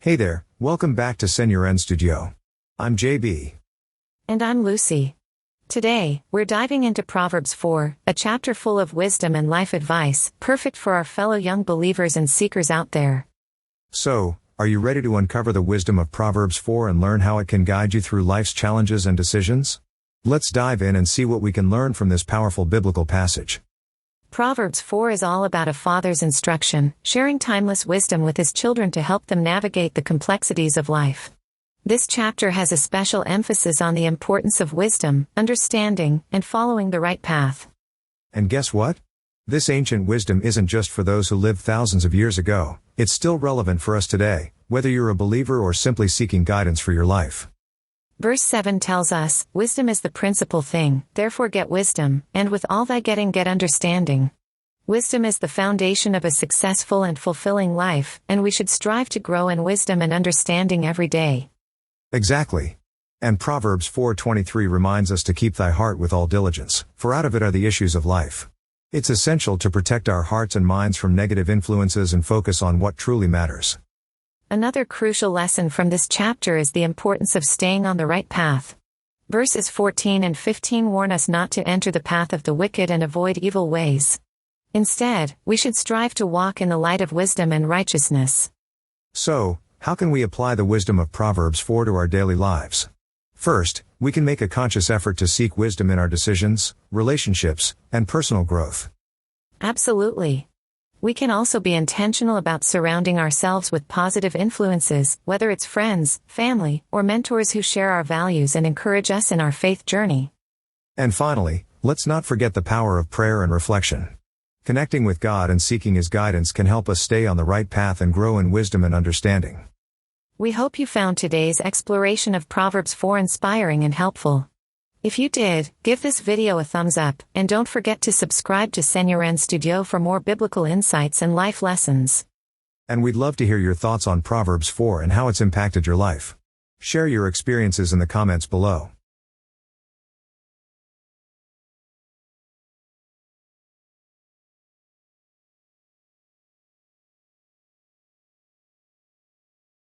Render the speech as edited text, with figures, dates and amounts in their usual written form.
Hey there, welcome back to Seigneurens Studio. I'm JB. And I'm Lucy. Today, we're diving into Proverbs 4, a chapter full of wisdom and life advice, perfect for our fellow young believers and seekers out there. So, are you ready to uncover the wisdom of Proverbs 4 and learn how it can guide you through life's challenges and decisions? Let's dive in and see what we can learn from this powerful biblical passage. Proverbs 4 is all about a father's instruction, sharing timeless wisdom with his children to help them navigate the complexities of life. This chapter has a special emphasis on the importance of wisdom, understanding, and following the right path. And guess what? This ancient wisdom isn't just for those who lived thousands of years ago, it's still relevant for us today, whether you're a believer or simply seeking guidance for your life. Verse 7 tells us, "Wisdom is the principal thing, therefore get wisdom, and with all thy getting get understanding." Wisdom is the foundation of a successful and fulfilling life, and we should strive to grow in wisdom and understanding every day. Exactly. And Proverbs 4:23 reminds us to keep thy heart with all diligence, for out of it are the issues of life. It's essential to protect our hearts and minds from negative influences and focus on what truly matters. Another crucial lesson from this chapter is the importance of staying on the right path. Verses 14 and 15 warn us not to enter the path of the wicked and avoid evil ways. Instead, we should strive to walk in the light of wisdom and righteousness. So, how can we apply the wisdom of Proverbs 4 to our daily lives? First, we can make a conscious effort to seek wisdom in our decisions, relationships, and personal growth. Absolutely. We can also be intentional about surrounding ourselves with positive influences, whether it's friends, family, or mentors who share our values and encourage us in our faith journey. And finally, let's not forget the power of prayer and reflection. Connecting with God and seeking His guidance can help us stay on the right path and grow in wisdom and understanding. We hope you found today's exploration of Proverbs 4 inspiring and helpful. If you did, give this video a thumbs up, and don't forget to subscribe to Seigneurens Studio for more biblical insights and life lessons. And we'd love to hear your thoughts on Proverbs 4 and how it's impacted your life. Share your experiences in the comments below.